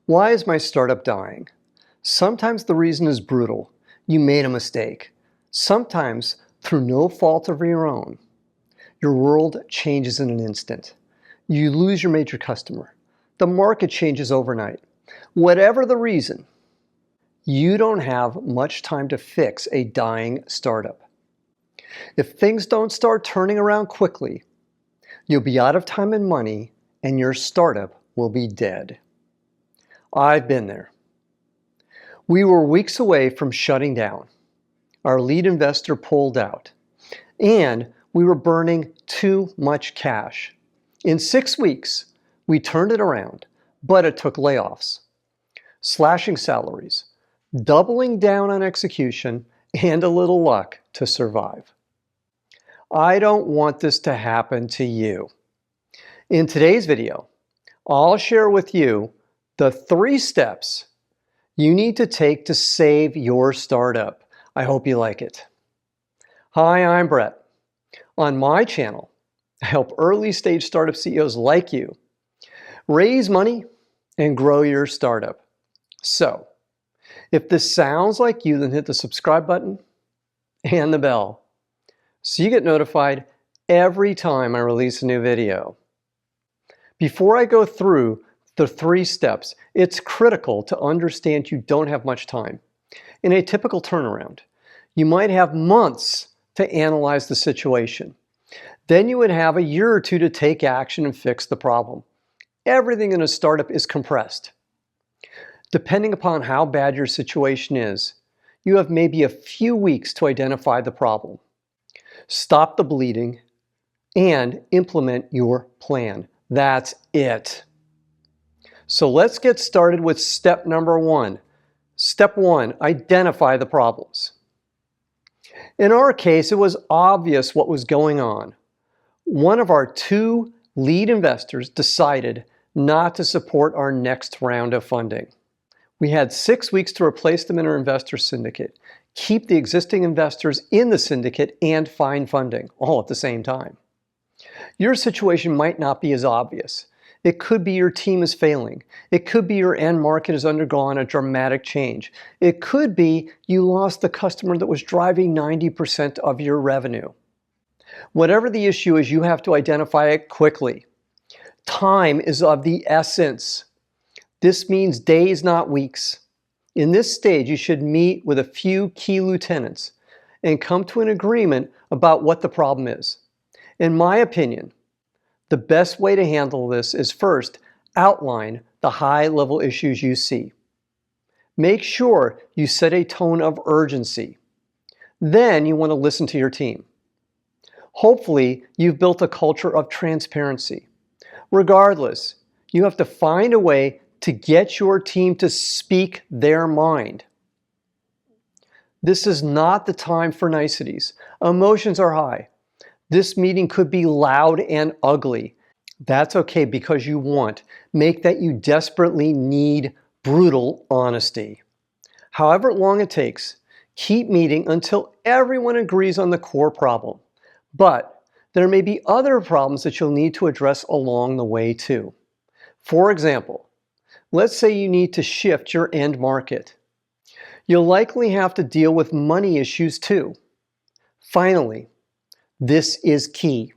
Why is my startup dying? Sometimes the reason is brutal. You made a mistake. Sometimes through no fault of your own. Your world changes in an instant. You lose your major customer. The market changes overnight. Whatever the reason, you don't have much time to fix a dying startup. If things don't start turning around quickly, you'll be out of time and money, and your startup will be dead. I've been there. We were weeks away from shutting down. Our lead investor pulled out, and we were burning too much cash. In 6 weeks, we turned it around, but it took layoffs, slashing salaries, doubling down on execution, and a little luck to survive. I don't want this to happen to you. In today's video, I'll share with you the 3 steps you need to take to save your startup. I hope you like it. Hi, I'm Brett. On my channel, I help early stage startup CEOs like you raise money and grow your startup. So, if this sounds like you, then hit the subscribe button and the bell so you get notified every time I release a new video. Before I go through the 3 steps, it's critical to understand you don't have much time. In a typical turnaround, you might have months to analyze the situation. Then you would have a year or 2 to take action and fix the problem. Everything in a startup is compressed. Depending upon how bad your situation is, you have maybe a few weeks to identify the problem, stop the bleeding, and implement your plan. That's it. So let's get started with step number 1. Step 1, identify the problems. In our case, it was obvious what was going on. One of our 2 lead investors decided not to support our next round of funding. We had 6 weeks to replace them in our investor syndicate, keep the existing investors in the syndicate, and find funding, all at the same time. Your situation might not be as obvious. It could be your team is failing. It could be your end market has undergone a dramatic change. It could be you lost the customer that was driving 90% of your revenue. Whatever the issue is, you have to identify it quickly. Time is of the essence. This means days, not weeks. In this stage, you should meet with a few key lieutenants and come to an agreement about what the problem is. In my opinion, the best way to handle this is first, outline the high-level issues you see. Make sure you set a tone of urgency. Then you want to listen to your team. Hopefully, you've built a culture of transparency. Regardless, you have to find a way to get your team to speak their mind. This is not the time for niceties. Emotions are high. This meeting could be loud and ugly. That's okay because you want. Make that you desperately need brutal honesty. However long it takes, keep meeting until everyone agrees on the core problem. But there may be other problems that you'll need to address along the way too. For example, let's say you need to shift your end market. You'll likely have to deal with money issues too. Finally, this is key.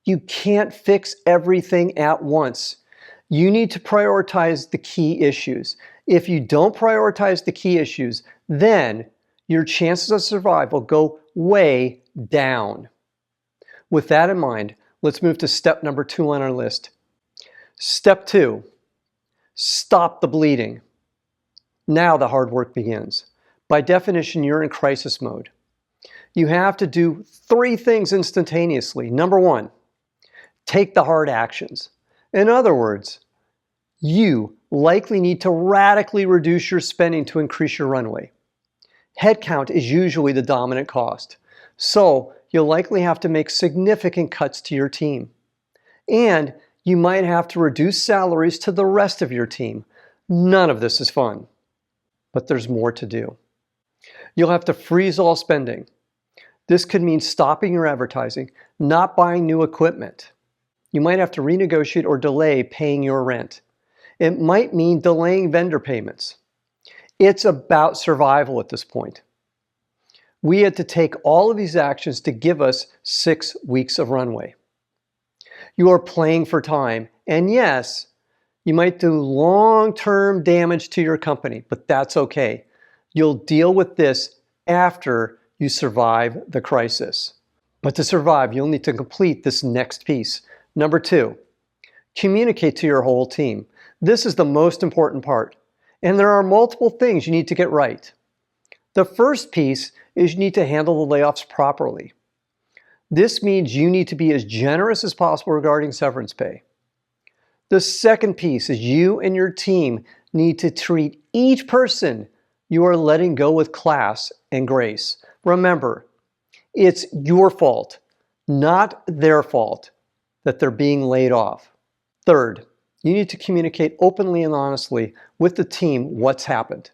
You can't fix everything at once. You need to prioritize the key issues. If you don't prioritize the key issues, then your chances of survival go way down. With that in mind, let's move to step number 2 on our list. Step 2, stop the bleeding. Now the hard work begins. By definition, you're in crisis mode. You have to do 3 things instantaneously. Number 1, take the hard actions. In other words, you likely need to radically reduce your spending to increase your runway. Headcount is usually the dominant cost, so you'll likely have to make significant cuts to your team. And you might have to reduce salaries to the rest of your team. None of this is fun, but there's more to do. You'll have to freeze all spending. This could mean stopping your advertising, not buying new equipment. You might have to renegotiate or delay paying your rent. It might mean delaying vendor payments. It's about survival at this point. We had to take all of these actions to give us 6 weeks of runway. You are playing for time, and yes, you might do long-term damage to your company, but that's okay. You'll deal with this after you survive the crisis. But to survive, you'll need to complete this next piece. Number 2, communicate to your whole team. This is the most important part, and there are multiple things you need to get right. The first piece is you need to handle the layoffs properly. This means you need to be as generous as possible regarding severance pay. The second piece is you and your team need to treat each person you are letting go with class and grace. Remember, it's your fault, not their fault, that they're being laid off. Third, you need to communicate openly and honestly with the team what's happened,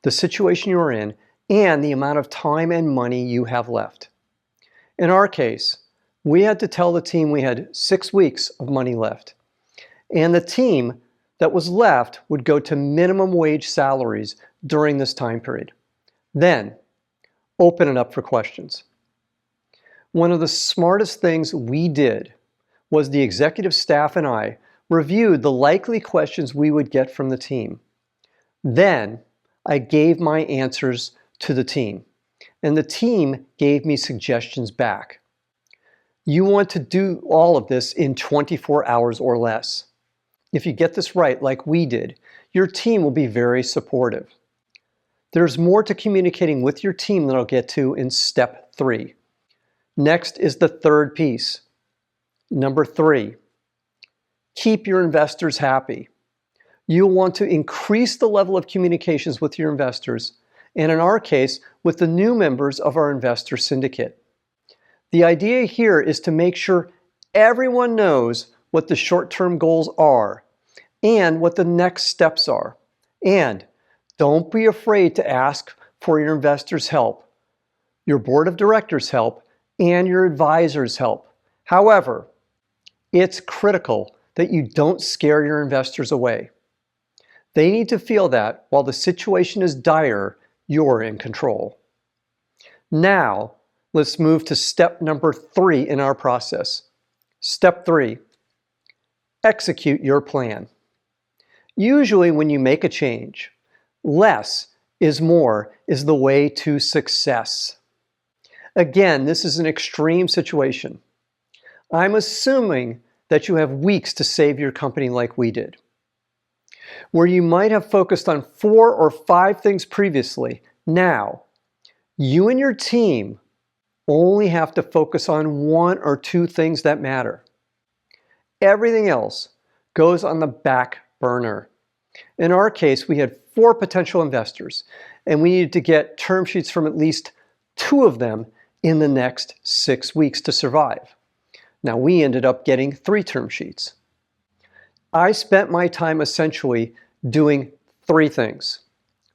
the situation you're in, and the amount of time and money you have left. In our case, we had to tell the team we had 6 weeks of money left, and the team that was left would go to minimum wage salaries during this time period. Then, open it up for questions. One of the smartest things we did was the executive staff and I reviewed the likely questions we would get from the team. Then, I gave my answers to the team, and the team gave me suggestions back. You want to do all of this in 24 hours or less. If you get this right, like we did, your team will be very supportive. There's more to communicating with your team that I'll get to in step 3. Next is the third piece. Number 3, keep your investors happy. You'll want to increase the level of communications with your investors, and in our case, with the new members of our investor syndicate. The idea here is to make sure everyone knows what the short-term goals are and what the next steps are. And don't be afraid to ask for your investors' help, your board of directors' help, and your advisors' help. However, it's critical that you don't scare your investors away. They need to feel that while the situation is dire, you're in control. Now, let's move to step number 3 in our process. Step 3, execute your plan. Usually when you make a change, less is more is the way to success. Again, this is an extreme situation. I'm assuming that you have weeks to save your company like we did. Where you might have focused on 4 or 5 things previously, now, you and your team only have to focus on 1 or 2 things that matter. Everything else goes on the back burner. In our case, we had 4 potential investors, and we needed to get term sheets from at least 2 of them in the next 6 weeks to survive. Now, we ended up getting 3 term sheets. I spent my time essentially doing 3 things.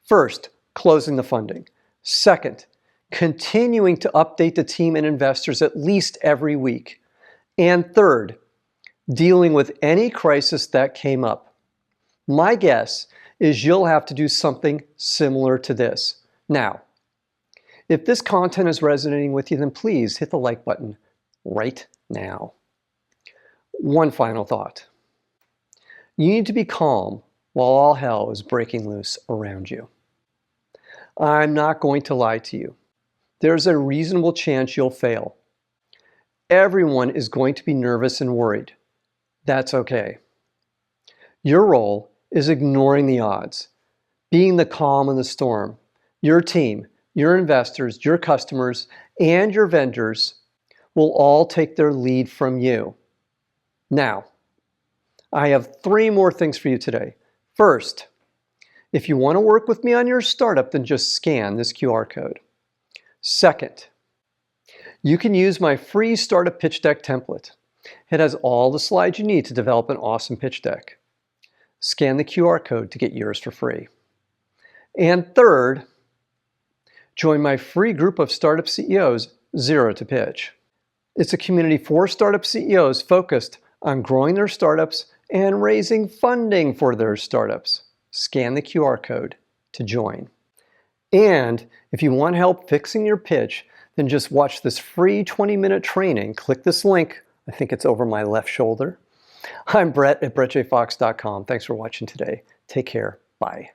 First, closing the funding. Second, continuing to update the team and investors at least every week. And third, dealing with any crisis that came up. My guess is you'll have to do something similar to this. Now, if this content is resonating with you, then please hit the like button right now. One final thought. You need to be calm while all hell is breaking loose around you. I'm not going to lie to you. There's a reasonable chance you'll fail. Everyone is going to be nervous and worried. That's okay. Your role is ignoring the odds, being the calm in the storm. Your team, your investors, your customers, and your vendors will all take their lead from you. Now, I have 3 more things for you today. First, if you want to work with me on your startup, then just scan this QR code. Second, you can use my free startup pitch deck template. It has all the slides you need to develop an awesome pitch deck. Scan the QR code to get yours for free. And third, join my free group of startup CEOs, Zero to Pitch. It's a community for startup CEOs focused on growing their startups and raising funding for their startups. Scan the QR code to join. And if you want help fixing your pitch, then just watch this free 20-minute training. Click this link. I think it's over my left shoulder. I'm Brett at brettjfox.com. Thanks for watching today. Take care. Bye.